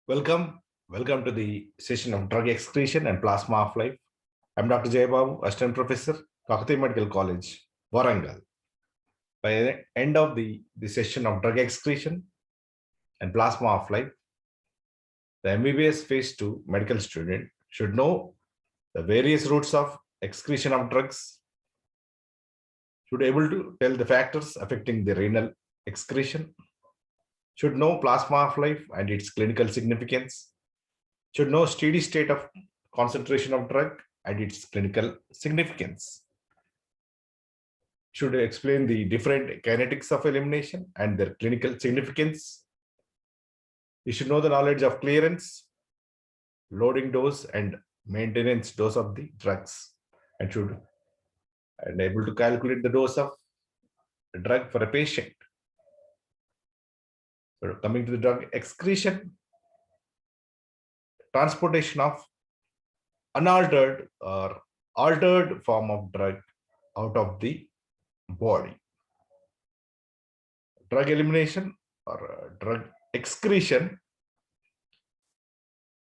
Welcome to the session of drug excretion and plasma of life. I'm Dr. Jayababu, Assistant Professor, Kakati Medical College, Warangal. By the end of the session of drug excretion and plasma of life, the MBBS Phase 2 medical student should know the various routes of excretion of drugs, should be able to tell the factors affecting the renal excretion, should know plasma of life and its clinical significance, should know steady state of concentration of drug and its clinical significance, should explain the different kinetics of elimination and their clinical significance. You should know the knowledge of clearance, loading dose, and maintenance dose of the drugs, and should and able to calculate the dose of the drug for a patient. So coming to the drug excretion, transportation of unaltered or altered form of drug out of the body. Drug elimination or drug excretion.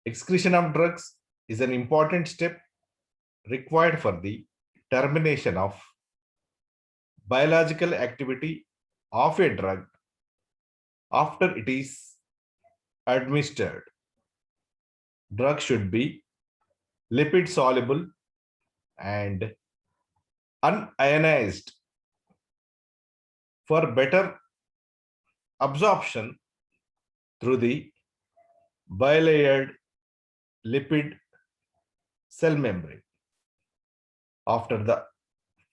Excretion of drugs is an important step required for the termination of biological activity of a drug after it is administered. Drug should be lipid soluble and unionized for better absorption through the bilayered lipid cell membrane. After the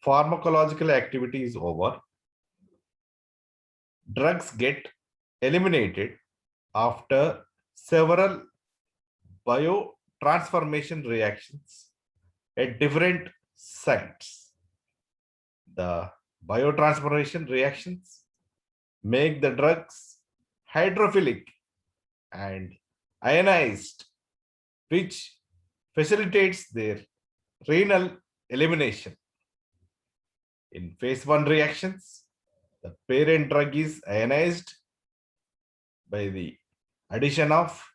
pharmacological activity is over, drugs get eliminated after several biotransformation reactions at different sites. The biotransformation reactions make the drugs hydrophilic and ionized, which facilitates their renal elimination. In phase 1 reactions, the parent drug is ionized by the addition of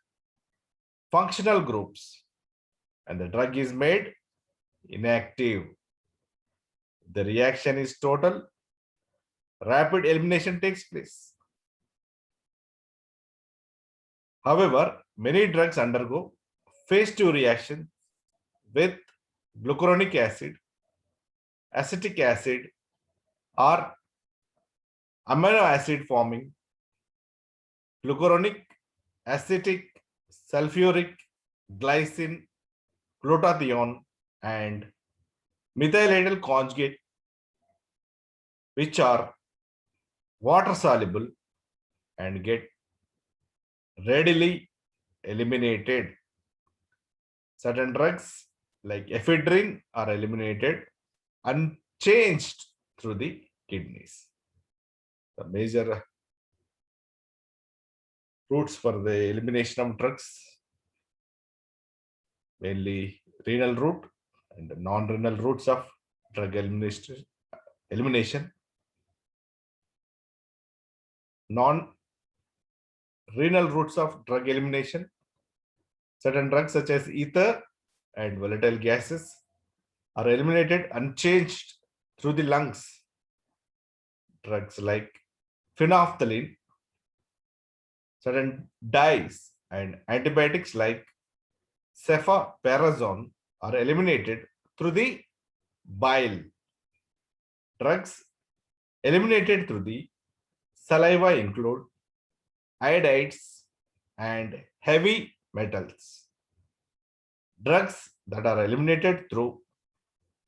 functional groups and the drug is made inactive. The reaction is total. Rapid elimination takes place. However, many drugs undergo phase 2 reaction with glucuronic acid, acetic acid, or amino acid forming glucuronic, acetic, sulfuric, glycine, glutathione, and methylated conjugate, which are water soluble and get readily eliminated. Certain drugs like ephedrine are eliminated unchanged through the kidneys. The major routes for the elimination of drugs, mainly renal route and non-renal routes of drug elimination. Non-renal routes of drug elimination, certain drugs such as ether and volatile gases are eliminated unchanged through the lungs. Drugs like phenolphthalein, certain dyes, and antibiotics like cefoperazone are eliminated through the bile. Drugs eliminated through the saliva include iodides and heavy metals. Drugs that are eliminated through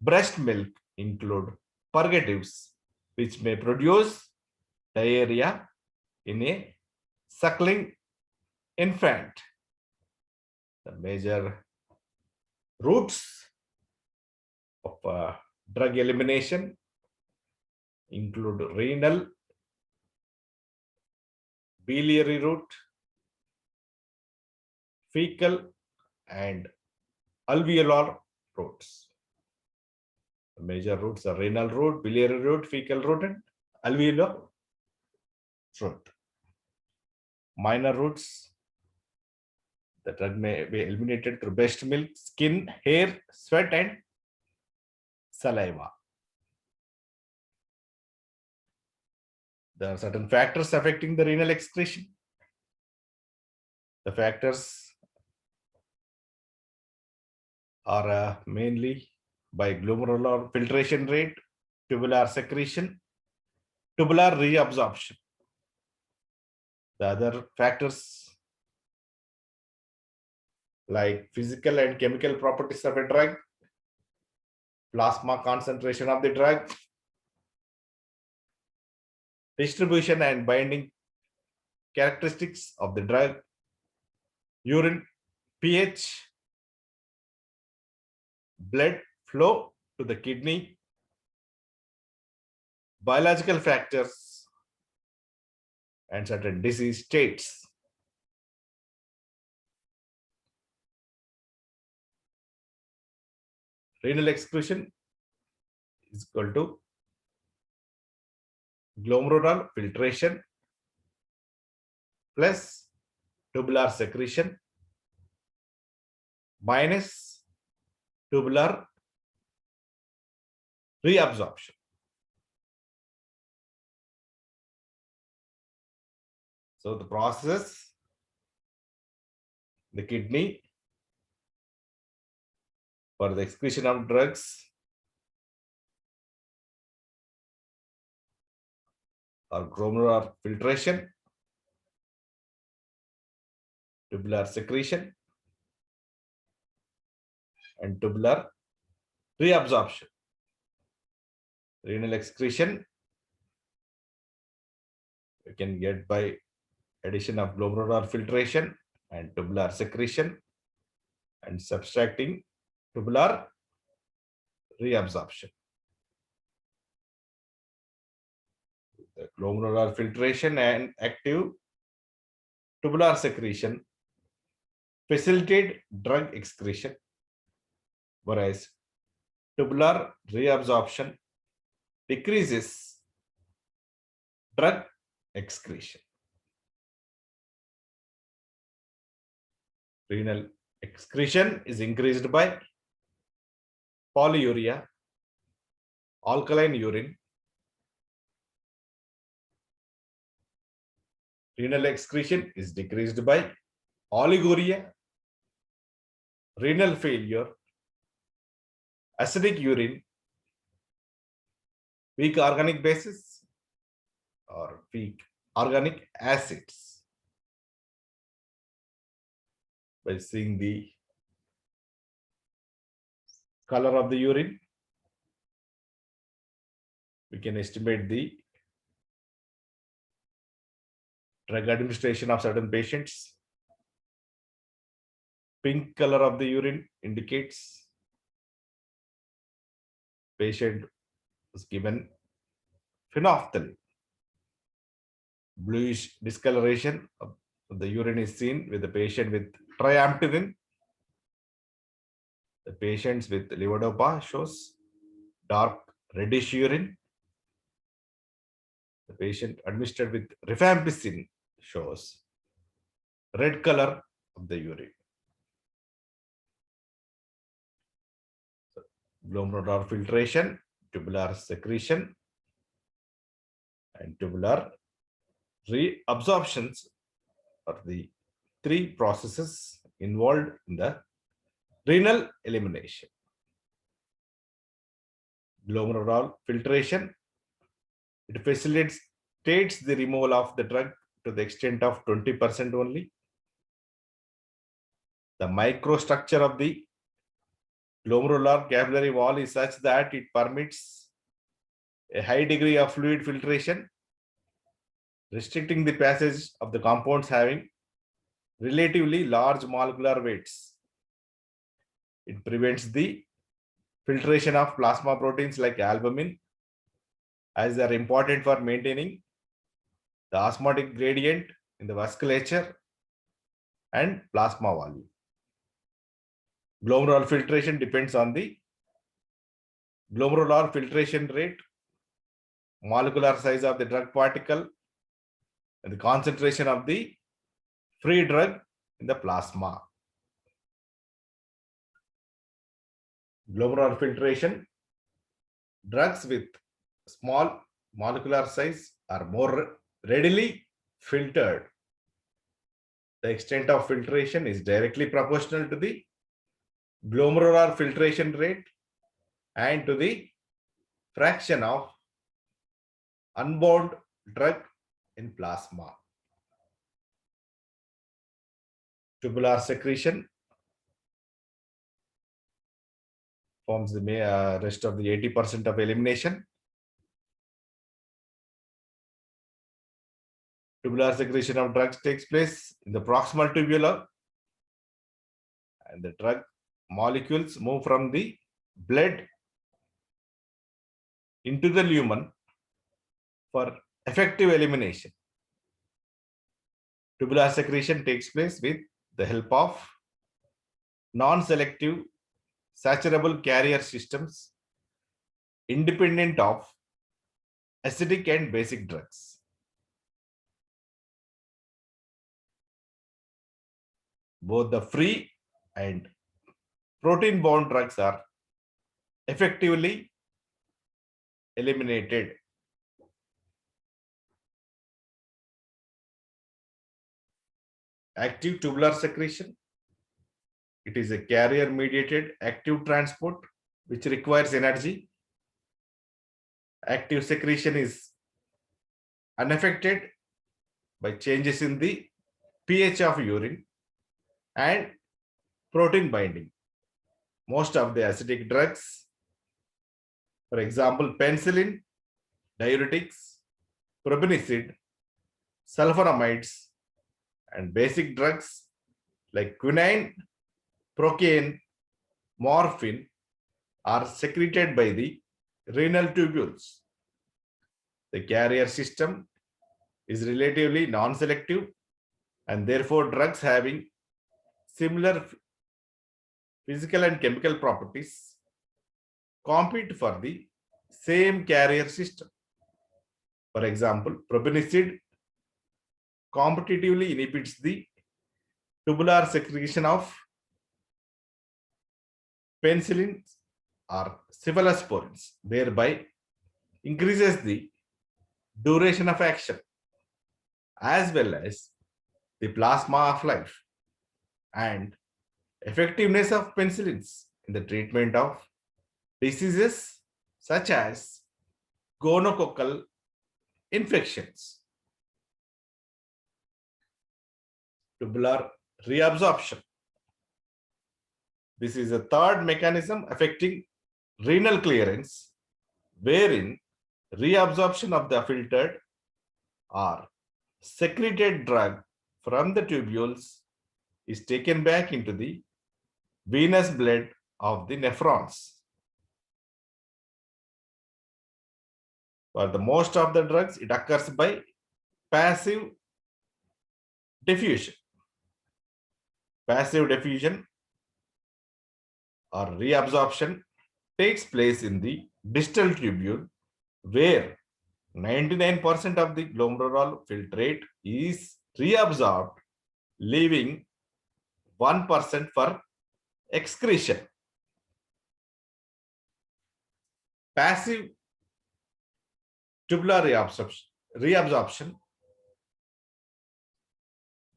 breast milk include purgatives, which may produce diarrhea in a suckling infant. The major routes of drug elimination include renal, biliary route, fecal, and alveolar routes. The major routes are renal route, biliary route, fecal route, and alveolar route. Minor routes The drug may be eliminated through breast milk, skin, hair, sweat, and saliva. There are certain factors affecting the renal excretion. The factors are mainly by glomerular filtration rate, tubular secretion, tubular reabsorption. The other factors like physical and chemical properties of a drug, plasma concentration of the drug, distribution and binding characteristics of the drug, urine pH, blood flow to the kidney, biological factors, and certain disease states. Renal excretion is equal to glomerular filtration plus tubular secretion minus tubular reabsorption. So the process, the kidney for the excretion of drugs or glomerular filtration, tubular secretion, and tubular reabsorption. Renal excretion you can get by addition of glomerular filtration and tubular secretion and subtracting tubular reabsorption. The glomerular filtration and active tubular secretion facilitate drug excretion, whereas tubular reabsorption decreases drug excretion. Renal excretion is increased by polyuria, alkaline urine. Renal excretion is decreased by oliguria, renal failure, acidic urine, weak organic bases, or weak organic acids. By seeing the color of the urine, we can estimate the drug administration of certain patients. Pink color of the urine indicates patient was given phenolphthalein. Bluish discoloration of the urine is seen with the patient with triamcinolone. The patients with levodopa shows dark reddish urine. The patient administered with rifampicin shows red color of the urine. So, glomerular filtration, tubular secretion, and tubular reabsorptions are the three processes involved in the renal elimination. Glomerular filtration, it facilitates the removal of the drug to the extent of 20% only. The microstructure of the glomerular capillary wall is such that it permits a high degree of fluid filtration, restricting the passage of the compounds having relatively large molecular weights. It prevents the filtration of plasma proteins like albumin, as they are important for maintaining the osmotic gradient in the vasculature and plasma volume. Glomerular filtration depends on the glomerular filtration rate, molecular size of the drug particle, and the concentration of the free drug in the plasma. glomerular filtration, drugs with small molecular size are more readily filtered. The extent of filtration is directly proportional to the glomerular filtration rate and to the fraction of unbound drug in plasma. Tubular secretion forms the rest of the 80% of elimination. Tubular secretion of drugs takes place in the proximal tubule, and the drug molecules move from the blood into the lumen for effective elimination. Tubular secretion takes place with the help of non-selective saturable carrier systems independent of acidic and basic drugs. Both the free and protein-bound drugs are effectively eliminated. Active tubular secretion. It is a carrier-mediated active transport which requires energy. Active secretion is unaffected by changes in the pH of urine and protein binding. Most of the acidic drugs, for example, penicillin, diuretics, probenecid, sulfonamides, and basic drugs like quinine, procaine, morphine are secreted by the renal tubules. The carrier system is relatively non-selective, and therefore drugs having similar physical and chemical properties compete for the same carrier system. For example, probenecid competitively inhibits the tubular secretion of penicillin or cephalosporins, thereby increases the duration of action as well as the plasma of life and effectiveness of penicillins in the treatment of diseases such as gonococcal infections. Tubular reabsorption. This is a third mechanism affecting renal clearance, wherein reabsorption of the filtered or secreted drug from the tubules is taken back into the venous blood of the nephrons. For the most of the drugs, it occurs by passive diffusion. Passive diffusion or reabsorption takes place in the distal tubule, where 99% of the glomerular filtrate is reabsorbed, leaving 1% for excretion. Passive tubular reabsorption.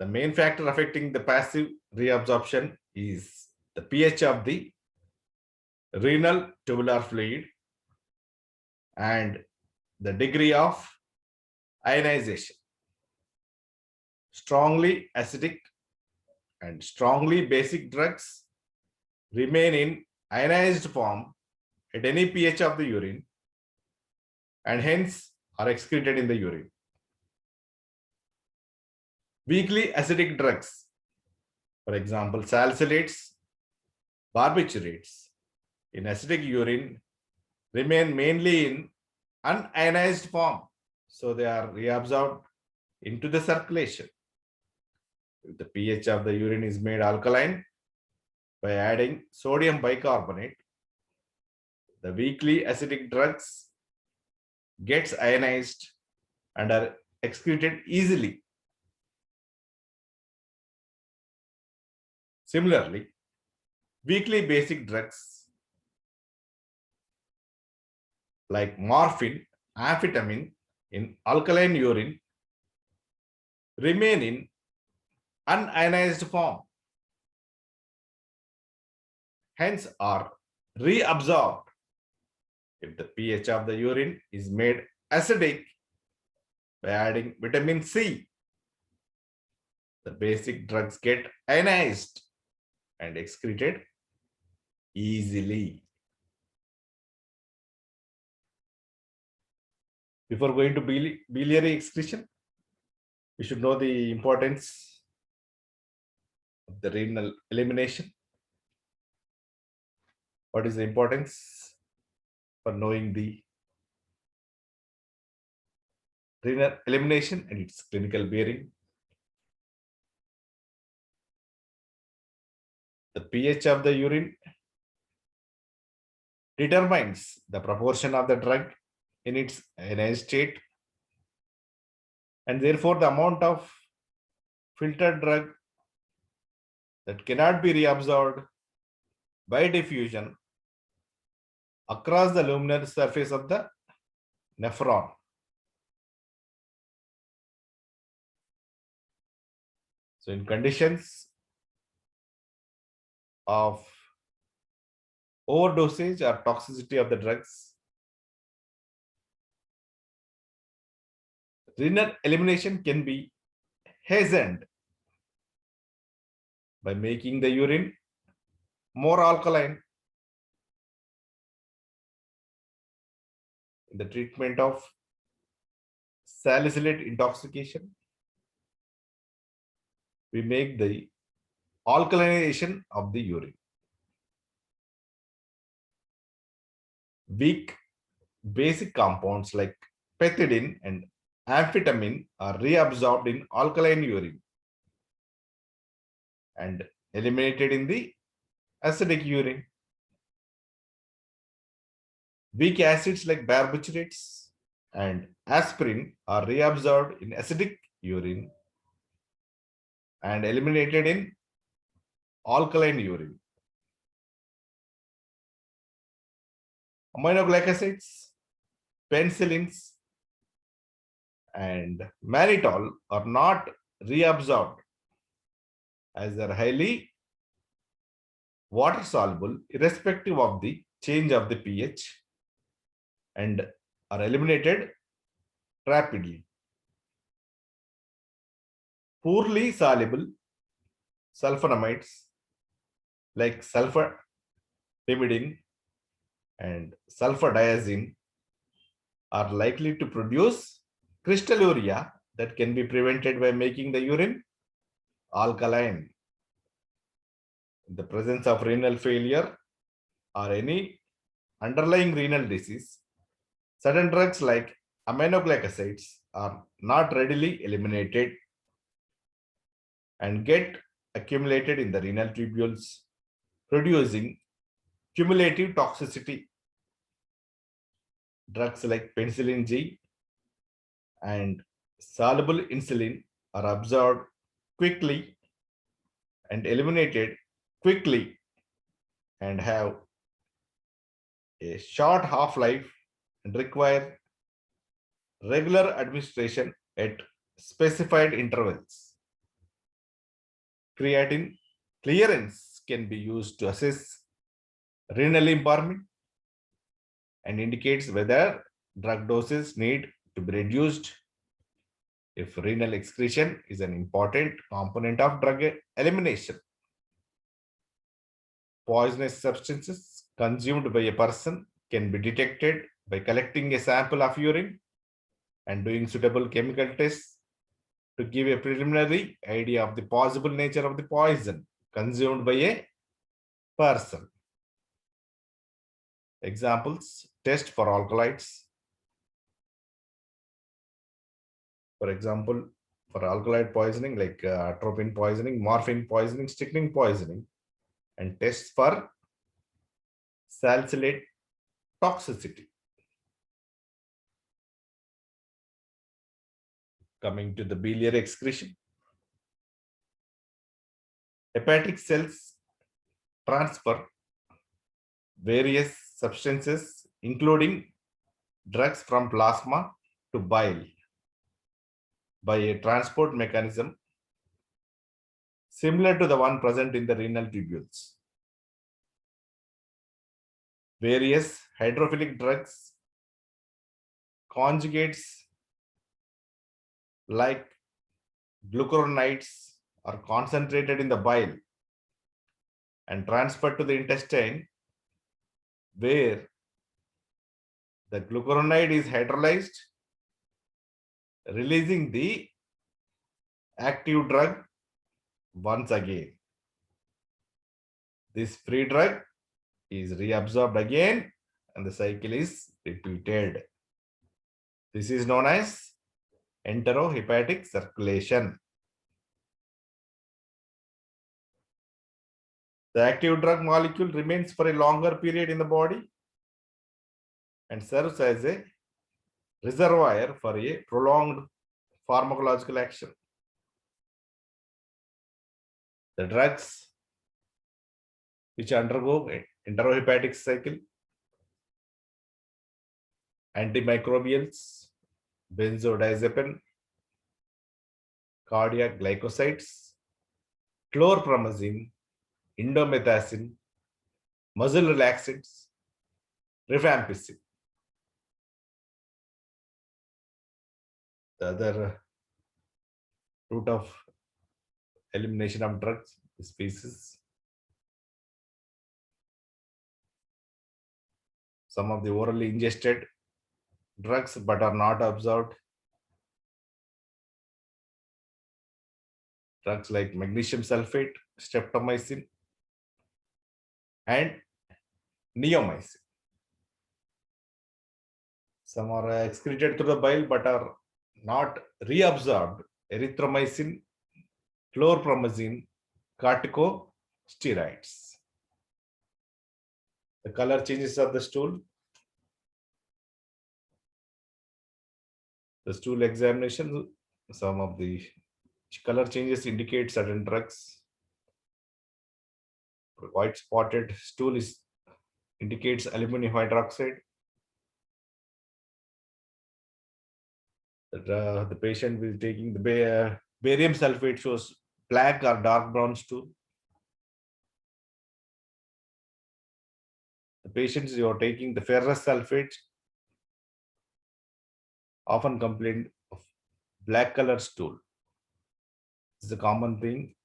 The main factor affecting the passive reabsorption is the pH of the renal tubular fluid and the degree of ionization. Strongly acidic and strongly basic drugs remain in ionized form at any pH of the urine and hence are excreted in the urine. Weakly acidic drugs, for example, salicylates, barbiturates, in acidic urine remain mainly in unionized form, so they are reabsorbed into the circulation. If the pH of the urine is made alkaline by adding sodium bicarbonate, the weakly acidic drugs gets ionized and are excreted easily. Similarly, weakly basic drugs like morphine, amphetamine in alkaline urine remain in unionized form, hence are reabsorbed if the pH of the urine is made acidic by adding vitamin C. The basic drugs get ionized and excreted easily. Before going to biliary excretion, we should know the importance of the renal elimination. What is the importance for knowing the renal elimination and its clinical bearing? The pH of the urine determines the proportion of the drug in its ionized state, and therefore the amount of filtered drug that cannot be reabsorbed by diffusion across the luminary surface of the nephron. So in conditions of overdosage or toxicity of the drugs, renal elimination can be hastened by making the urine more alkaline. In the treatment of salicylate intoxication, we make the alkalinization of the urine. Weak basic compounds like pethidine and amphetamine are reabsorbed in alkaline urine and eliminated in the acidic urine. Weak acids like barbiturates and aspirin are reabsorbed in acidic urine and eliminated in alkaline urine. Aminoglycosides, penicillins, and mannitol are not reabsorbed as they are highly water soluble irrespective of the change of the pH and are eliminated rapidly. Poorly soluble sulfonamides like sulfamidine and sulfadiazine are likely to produce crystalluria that can be prevented by making the urine alkaline. In the presence of renal failure or any underlying renal disease, certain drugs like aminoglycosides are not readily eliminated and get accumulated in the renal tubules, producing cumulative toxicity. Drugs like penicillin G and soluble insulin are absorbed quickly and eliminated quickly and have a short half-life and require regular administration at specified intervals. Creatine clearance can be used to assess renal impairment and indicates whether drug doses need to be reduced if renal excretion is an important component of drug elimination. Poisonous substances consumed by a person can be detected by collecting a sample of urine and doing suitable chemical tests to give a preliminary idea of the possible nature of the poison consumed by a person. Examples: test for alkaloids. For example, for alkaloid poisoning like atropine poisoning, morphine poisoning, strychnine poisoning, and tests for salicylate toxicity. Coming to the biliary excretion, hepatic cells transfer various substances including drugs from plasma to bile by a transport mechanism similar to the one present in the renal tubules. Various hydrophilic drugs, conjugates like glucuronides, are concentrated in the bile and transferred to the intestine, where the glucuronide is hydrolyzed, releasing the active drug once again. This free drug is reabsorbed again and the cycle is repeated. This is known as enterohepatic circulation. The active drug molecule remains for a longer period in the body and serves as a reservoir for a prolonged pharmacological action. The drugs which undergo enterohepatic cycle: antimicrobials, benzodiazepine, cardiac glycosides, chlorpromazine, indomethacin, muscle relaxants, rifampicin. The other route of elimination of drugs species. Some of the orally ingested drugs but are not absorbed. Drugs like magnesium sulfate, streptomycin, and neomycin. Some are excreted through the bile but are not reabsorbed: erythromycin, chlorpromazine, corticosteroids. The color changes of the stool. The stool examination, some of the color changes indicate certain drugs. White spotted stool indicates aluminum hydroxide. The patient will taking the barium sulfate shows black or dark brown stool. The patients who are taking the ferrous sulfate often complain of black color stool. This is a common thing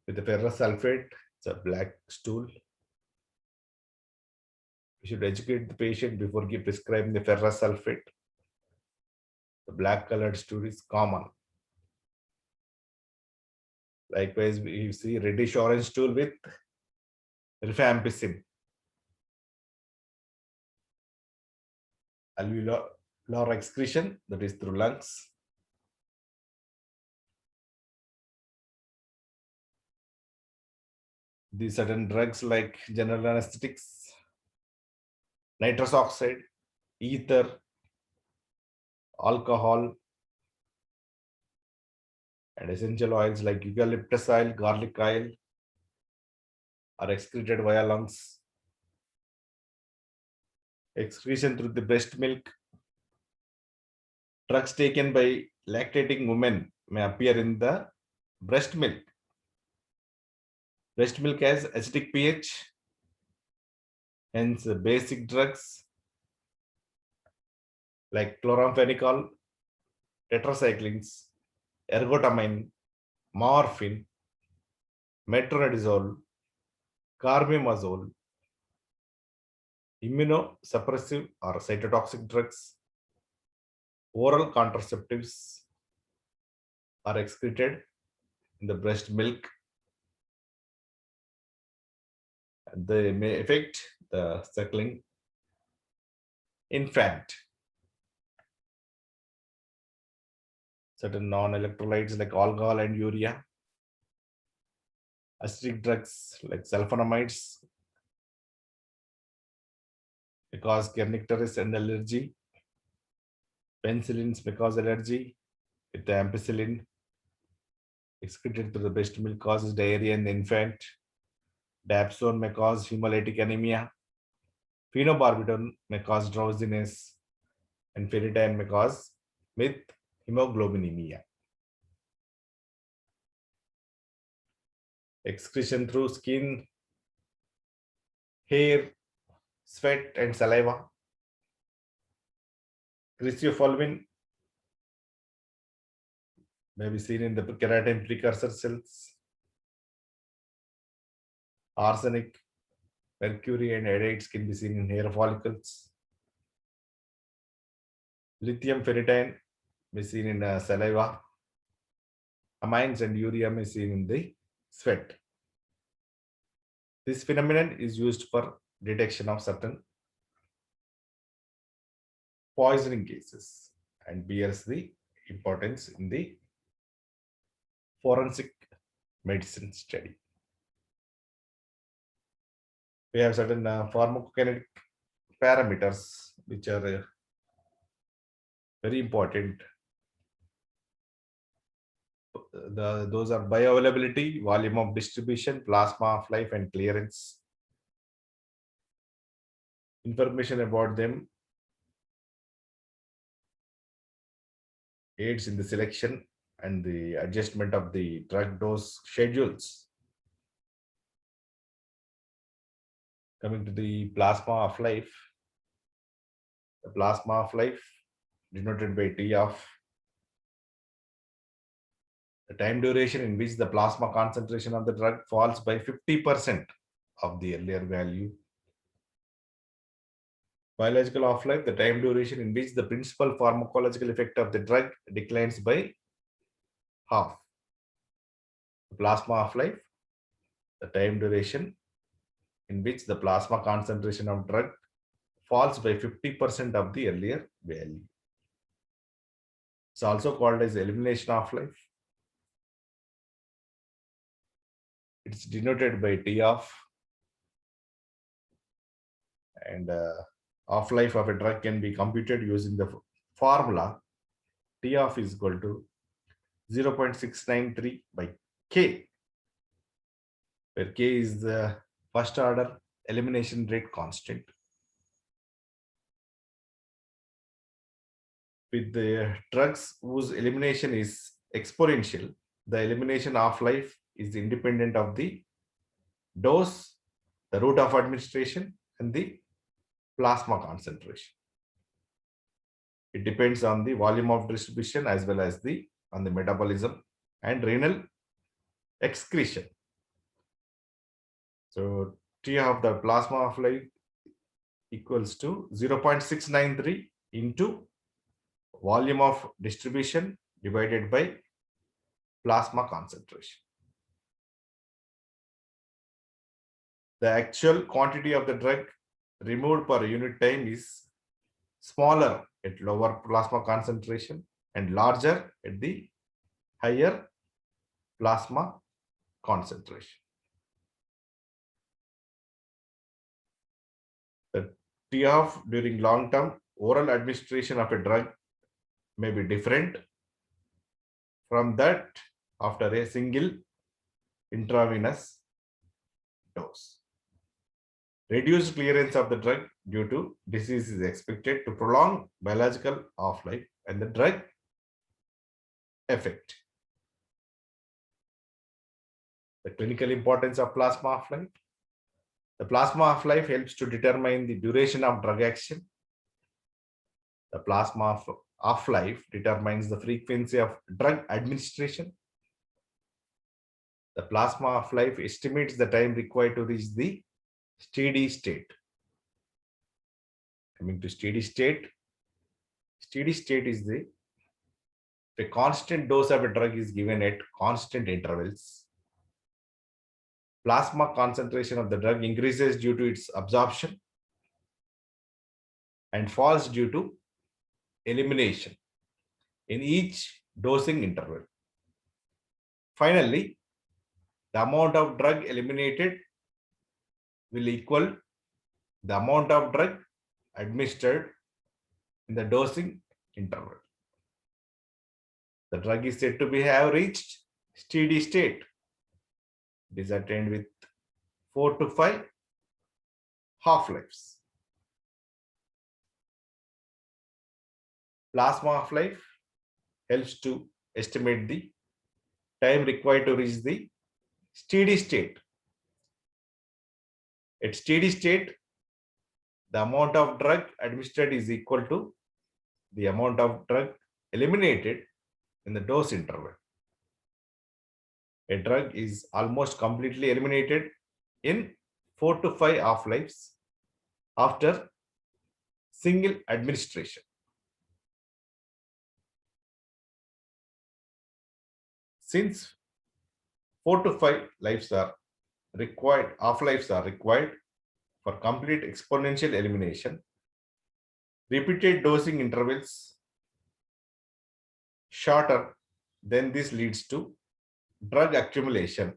with the ferrous sulfate. It's a black stool. We should educate the patient before prescribing the ferrous sulfate. The black colored stool is common. Likewise, we see reddish orange stool with rifampicin. Alveolar excretion, that is through lungs. These certain drugs like general anesthetics, nitrous oxide, ether, alcohol, and essential oils like eucalyptus oil, garlic oil are excreted via lungs. Excretion through the breast milk. Drugs taken by lactating women may appear in the breast milk. Breast milk has acidic pH, hence basic drugs like chloramphenicol, tetracyclines, ergotamine, morphine, metronidazole, carbimazole, immunosuppressive or cytotoxic drugs, oral contraceptives are excreted in the breast milk. They may affect the suckling infant. Certain non-electrolytes like alcohol and urea, acidic drugs like sulfonamides may cause kernicterus and allergy, penicillins may cause allergy, with the ampicillin excreted through the breast milk causes diarrhea in the infant. Dapsone may cause hemolytic anemia. Phenobarbital may cause drowsiness. and ferritin may cause with hemoglobinemia. Excretion through skin, hair, sweat, and saliva. Cryptophyllin may be seen in the keratin precursor cells. Arsenic, mercury, and iodides can be seen in hair follicles. Lithium ferritin may be seen in saliva. Amines and urea may be seen in the sweat. This phenomenon is used for detection of certain poisoning cases and bears the importance in the forensic medicine study. We have certain pharmacokinetic parameters which are very important. Those are bioavailability, volume of distribution, plasma half-life, and clearance. Information about them aids in the selection and the adjustment of the drug dose schedules. Coming to the plasma half-life, the plasma half-life denoted by T of the time duration in which the plasma concentration of the drug falls by 50% of the earlier value. Biological half-life, the time duration in which the principal pharmacological effect of the drug declines by half. Plasma half-life, the time duration in which the plasma concentration of drug falls by 50% of the earlier value. It's also called as elimination half-life. It's denoted by T of, and half-life of a drug can be computed using the formula T of is equal to 0.693 by K, where K is the first order elimination rate constant. With the drugs whose elimination is exponential, the elimination half-life is independent of the dose, the route of administration, and the plasma concentration. It depends on the volume of distribution as well as on the metabolism and renal excretion. So T of the plasma half-life equals to 0.693 into volume of distribution divided by plasma concentration. The actual quantity of the drug removed per unit time is smaller at lower plasma concentration and larger at the higher plasma concentration. The T of during long-term oral administration of a drug may be different from that after a single intravenous dose. Reduced clearance of the drug due to disease is expected to prolong biological half-life and the drug effect. The clinical importance of plasma half-life. The plasma half-life helps to determine the duration of drug action. The plasma half-life determines the frequency of drug administration. The plasma half-life estimates the time required to reach the steady state. Coming to steady state is the constant dose of a drug is given at constant intervals. Plasma concentration of the drug increases due to its absorption and falls due to elimination in each dosing interval. Finally, the amount of drug eliminated will equal the amount of drug administered in the dosing interval. The drug is said to have reached steady state. It is attained with 4 to 5 half-lives. Plasma half-life helps to estimate the time required to reach the steady state. At steady state, the amount of drug administered is equal to the amount of drug eliminated in the dose interval. A drug is almost completely eliminated in 4 to 5 half-lives after single administration. Since 4 to 5 lives are required, half-lives are required for complete exponential elimination, repeated dosing intervals shorter, then this leads to drug accumulation.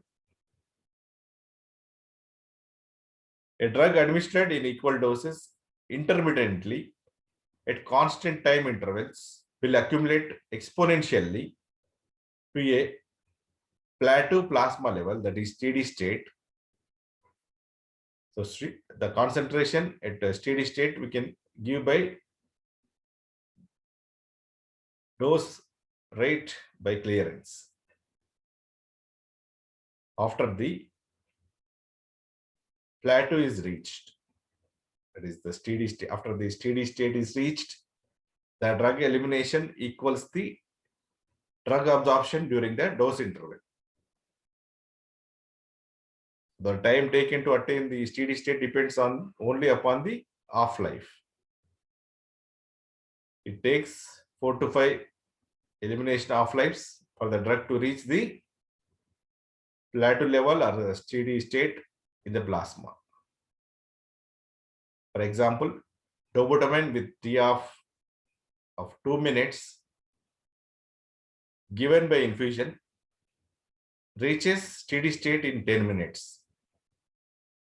A drug administered in equal doses intermittently at constant time intervals will accumulate exponentially to a plateau plasma level, that is steady state. So the concentration at a steady state we can give by dose rate by clearance. After the plateau is reached, that is the steady state, after the steady state is reached, the drug elimination equals the drug absorption during the dose interval. The time taken to attain the steady state depends on only upon the half-life. It takes 4 to 5 elimination half-lives for the drug to reach the plateau level or the steady state in the plasma. For example, dobutamine with T of 2 minutes given by infusion reaches steady state in 10 minutes,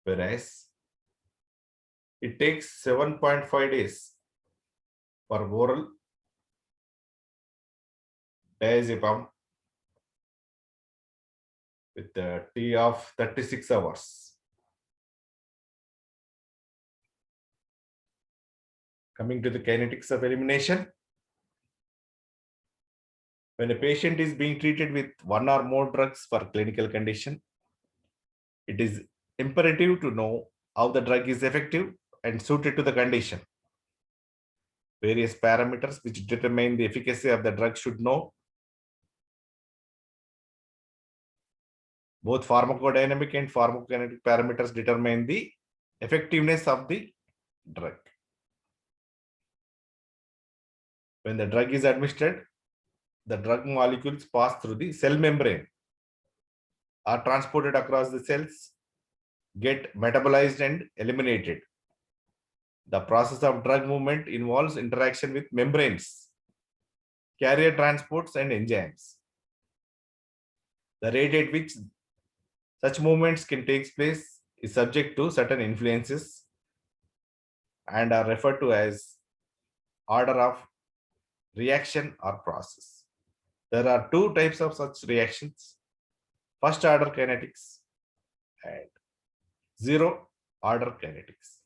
whereas it takes 7.5 days for oral diazepam with the T of 36 hours. Coming to the kinetics of elimination. When a patient is being treated with one or more drugs for clinical condition, it is imperative to know how the drug is effective and suited to the condition. Various parameters which determine the efficacy of the drug should know. Both pharmacodynamic and pharmacokinetic parameters determine the effectiveness of the drug. When the drug is administered, the drug molecules pass through the cell membrane, are transported across the cells, get metabolized and eliminated. The process of drug movement involves interaction with membranes, carrier transports and enzymes. The rate at which such movements can take place is subject to certain influences and are referred to as order of reaction or process. There are two types of such reactions: first order kinetics and zero order kinetics.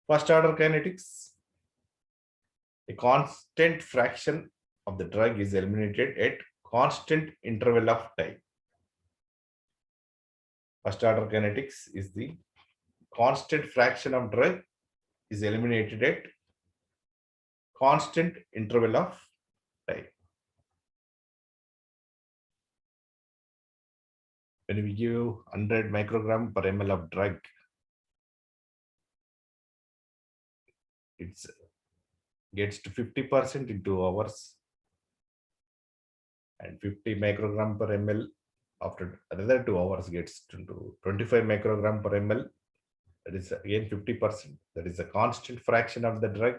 First order kinetics: a constant fraction of the drug is eliminated at constant interval of time. First order kinetics is the constant fraction of drug is eliminated at constant interval of time. When we give 100 microgram per ml of drug, it gets to 50% in 2 hours, and 50 microgram per ml after another 2 hours gets to 25 microgram per ml. That is again 50%. That is a constant fraction of the drug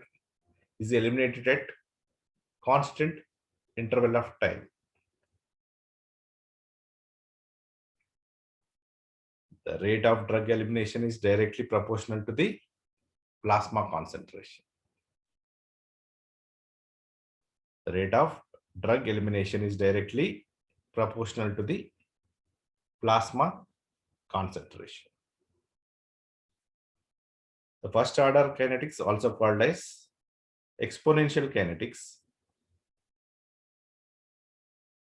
is eliminated at constant interval of time. The rate of drug elimination is directly proportional to the plasma concentration. The rate of drug elimination is directly proportional to the plasma concentration. The first order kinetics, also called as exponential kinetics.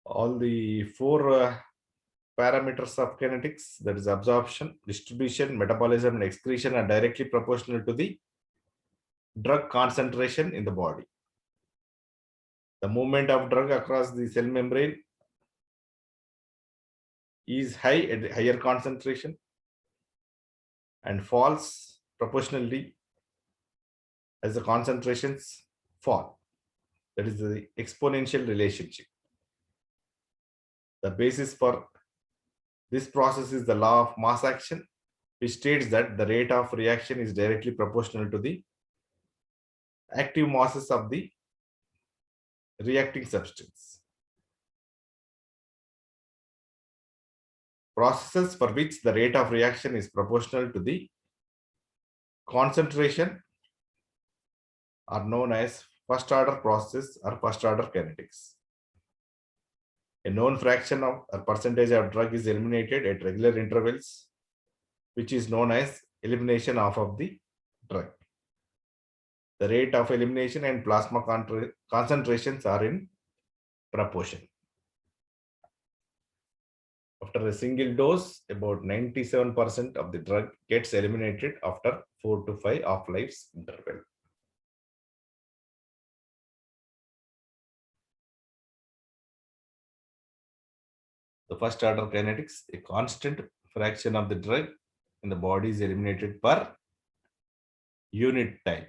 All the four parameters of kinetics, that is absorption, distribution, metabolism, and excretion, are directly proportional to the drug concentration in the body. The movement of drug across the cell membrane is high at higher concentration and falls proportionally as the concentrations fall. That is the exponential relationship. The basis for this process is the law of mass action, which states that the rate of reaction is directly proportional to the active masses of the reacting substance. Processes for which the rate of reaction is proportional to the concentration are known as first order processes or first order kinetics. A known fraction of a percentage of drug is eliminated at regular intervals, which is known as elimination of the drug. The rate of elimination and plasma concentrations are in proportion. After a single dose, about 97% of the drug gets eliminated after 4 to 5 half-lives interval. The first order kinetics, a constant fraction of the drug in the body is eliminated per unit time.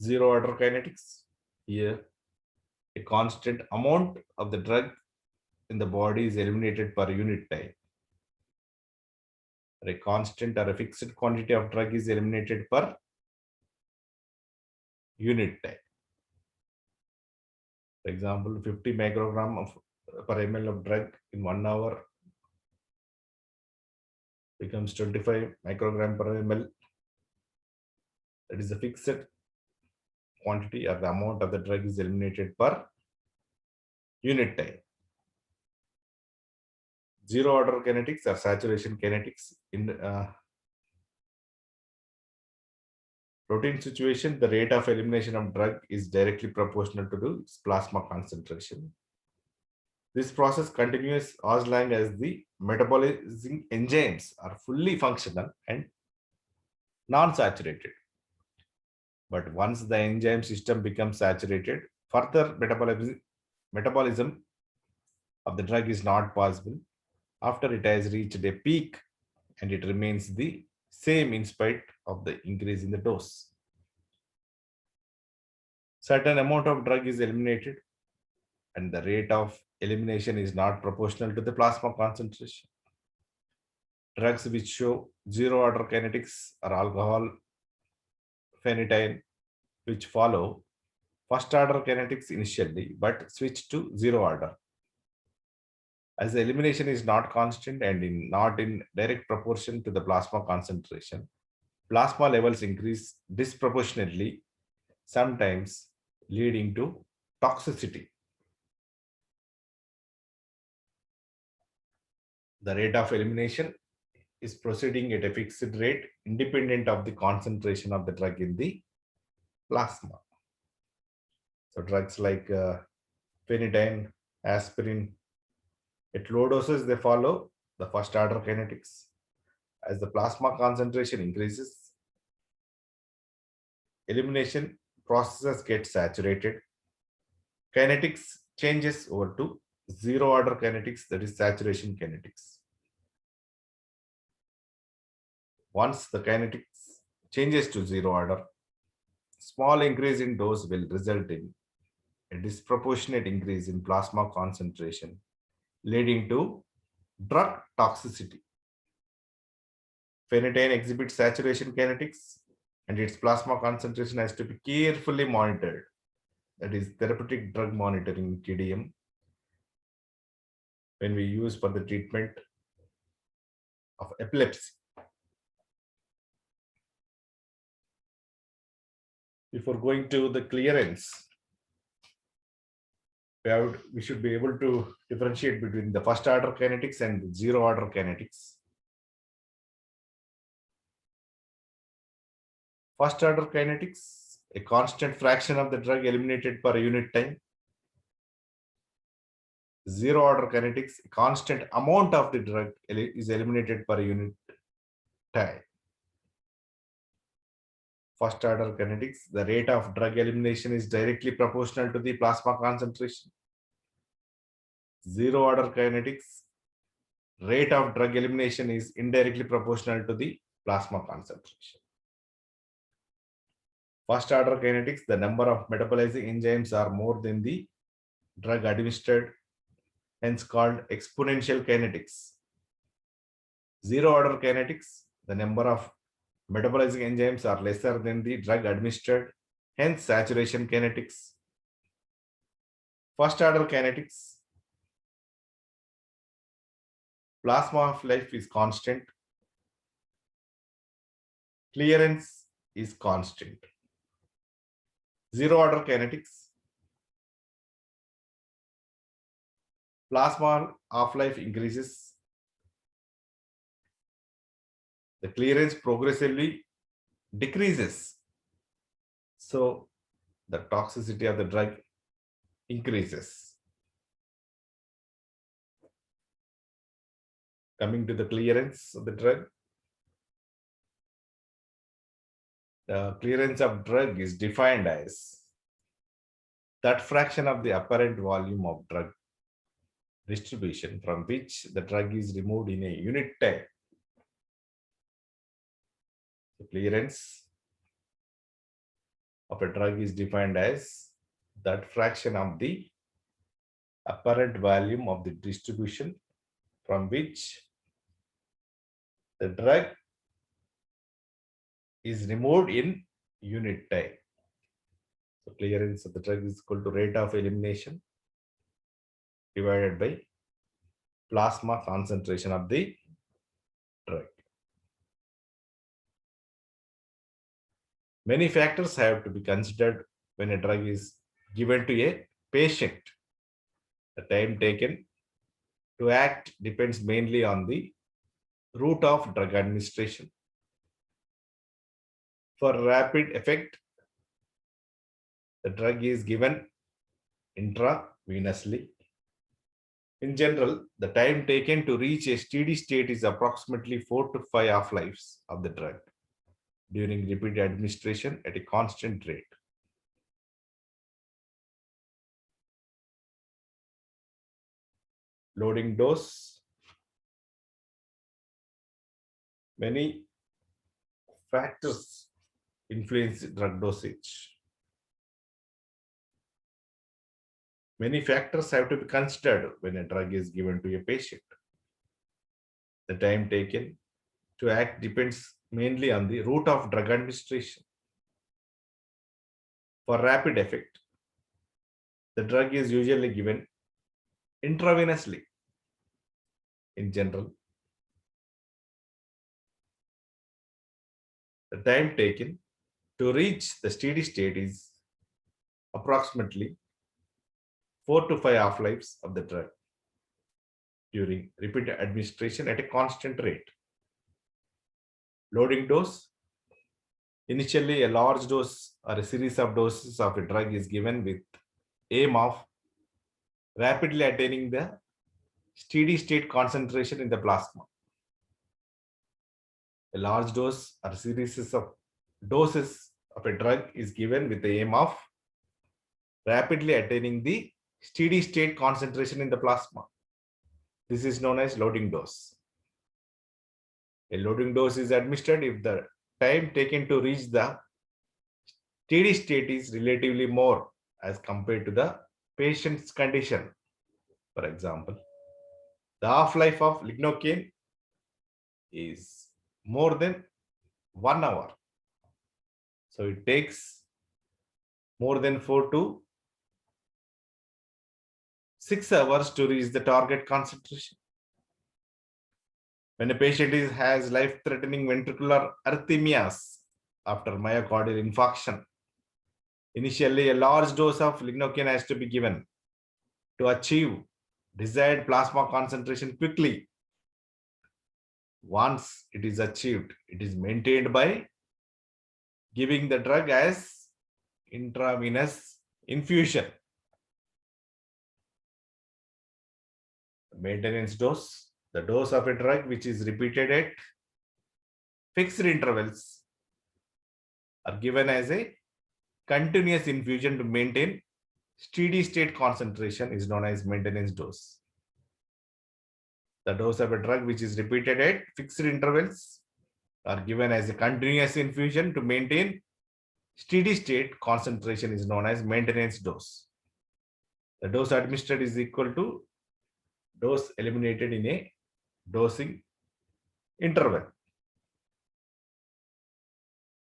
Zero order kinetics, here a constant amount of the drug in the body is eliminated per unit time. A constant or a fixed quantity of drug is eliminated per unit time. For example, 50 microgram of per ml of drug in 1 hour becomes 25 microgram per ml. That is the fixed quantity or the amount of the drug is eliminated per unit time. Zero order kinetics or saturation kinetics. In routine situation, the rate of elimination of drug is directly proportional to the plasma concentration. This process continues as long as the metabolizing enzymes are fully functional and non-saturated. But once the enzyme system becomes saturated, further metabolism of the drug is not possible after it has reached a peak, and it remains the same in spite of the increase in the dose. Certain amount of drug is eliminated, and the rate of elimination is not proportional to the plasma concentration. Drugs which show zero order kinetics are alcohol, phenytoin, which follow first order kinetics initially but switch to zero order. As the elimination is not constant and not in direct proportion to the plasma concentration, plasma levels increase disproportionately, sometimes leading to toxicity. The rate of elimination is proceeding at a fixed rate independent of the concentration of the drug in the plasma. So drugs like phenytoin, aspirin, at low doses they follow the first order kinetics. As the plasma concentration increases, elimination processes get saturated. Kinetics changes over to zero order kinetics, that is saturation kinetics. Once the kinetics changes to zero order, small increase in dose will result in a disproportionate increase in plasma concentration, leading to drug toxicity. Phenytoin exhibits saturation kinetics, and its plasma concentration has to be carefully monitored. That is therapeutic drug monitoring, TDM, when we use for the treatment of epilepsy. Before going to the clearance, we should be able to differentiate between the first order kinetics and zero order kinetics. First order kinetics, a constant fraction of the drug eliminated per unit time. Zero order kinetics, a constant amount of the drug is eliminated per unit time. First order kinetics, the rate of drug elimination is directly proportional to the plasma concentration. Zero order kinetics, rate of drug elimination is indirectly proportional to the plasma concentration. First order kinetics, the number of metabolizing enzymes are more than the drug administered, hence called exponential kinetics. Zero order kinetics, the number of metabolizing enzymes are lesser than the drug administered, hence saturation kinetics. First order kinetics, plasma half-life is constant, clearance is constant. Zero order kinetics, plasma half-life increases, the clearance progressively decreases. So the toxicity of the drug increases. Coming to the clearance of the drug, the clearance of drug is defined as that fraction of the apparent volume of drug distribution from which the drug is removed in a unit time. The clearance of a drug is defined as that fraction of the apparent volume of the distribution from which the drug is removed in unit time. So clearance of the drug is equal to rate of elimination divided by plasma concentration of the drug. Many factors have to be considered when a drug is given to a patient. The time taken to act depends mainly on the route of drug administration. For rapid effect, the drug is given intravenously. In general, the time taken to reach a steady state is approximately 4 to 5 half-lives of the drug during repeated administration at a constant rate. Loading dose. Many factors influence drug dosage. Many factors have to be considered when a drug is given to a patient. The time taken to act depends mainly on the route of drug administration. For rapid effect, the drug is usually given intravenously. In general, the time taken to reach the steady state is approximately 4 to 5 half-lives of the drug during repeated administration at a constant rate. Loading dose. Initially, a large dose or a series of doses of a drug is given with aim of rapidly attaining the steady state concentration in the plasma. A large dose or series of doses of a drug is given with the aim of rapidly attaining the steady state concentration in the plasma. This is known as loading dose. A loading dose is administered if the time taken to reach the steady state is relatively more as compared to the patient's condition. For example, the half-life of lignocaine is more than 1 hour. So it takes more than 4 to 6 hours to reach the target concentration. When a patient has life-threatening ventricular arrhythmias after myocardial infarction, initially a large dose of lignocaine has to be given. to achieve desired plasma concentration quickly. Once it is achieved, it is maintained by giving the drug as intravenous infusion. Maintenance dose, the dose of a drug which is repeated at fixed intervals, are given as a continuous infusion to maintain steady state concentration, is known as maintenance dose. The dose of a drug which is repeated at fixed intervals are given as a continuous infusion to maintain steady state concentration, is known as maintenance dose. The dose administered is equal to dose eliminated in a dosing interval.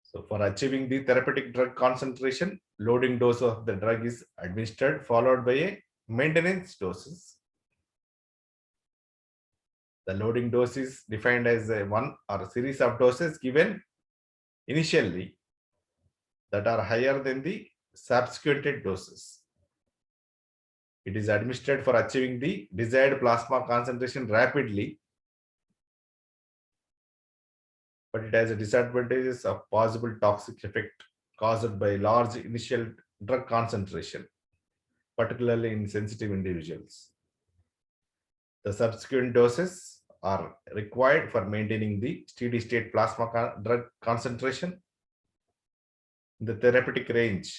So for achieving the therapeutic drug concentration, loading dose of the drug is administered, followed by a maintenance doses. The loading dose is defined as a one or a series of doses given initially that are higher than the subsequent doses. It is administered for achieving the desired plasma concentration rapidly, but it has a disadvantages of possible toxic effect caused by large initial drug concentration, particularly in sensitive individuals. The subsequent doses are required for maintaining the steady state plasma drug concentration in the therapeutic range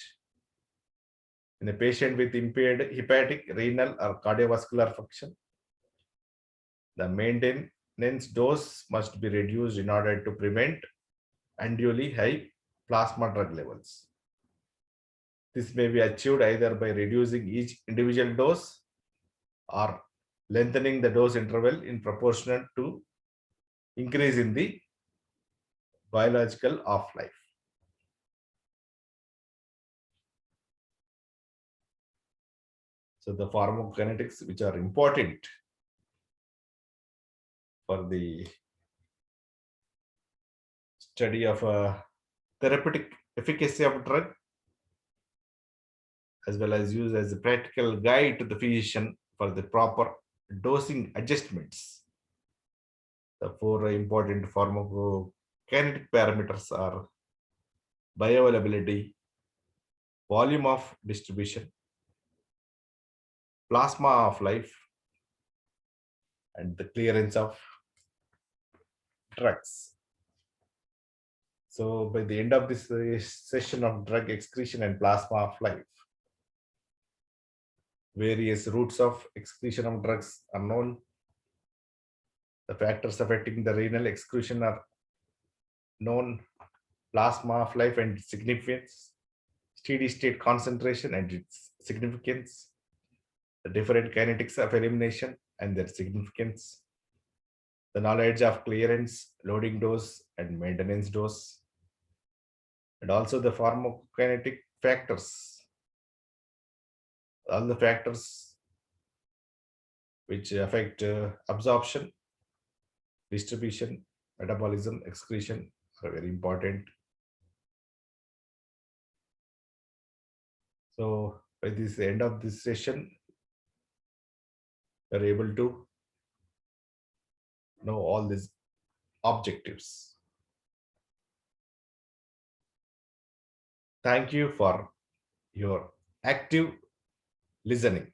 in a patient with impaired hepatic, renal, or cardiovascular function. The maintenance dose must be reduced in order to prevent unduly high plasma drug levels. This may be achieved either by reducing each individual dose or lengthening the dose interval in proportion to increase in the biological half-life. So the pharmacokinetics which are important for the study of a therapeutic efficacy of drug, as well as use as a practical guide to the physician for the proper dosing adjustments. The four important pharmacokinetic parameters are bioavailability, volume of distribution, plasma of life, and the clearance of drugs. So by the end of this session of drug excretion and plasma of life, various routes of excretion of drugs are known. The factors affecting the renal excretion are known. Plasma of life and its significance, steady state concentration and its significance, the different kinetics of elimination and their significance, the knowledge of clearance, loading dose, and maintenance dose, and also the pharmacokinetic factors, all the factors which affect absorption, distribution, metabolism, excretion are very important. So by this end of this session, we are able to know all these objectives. Thank you for your active listening.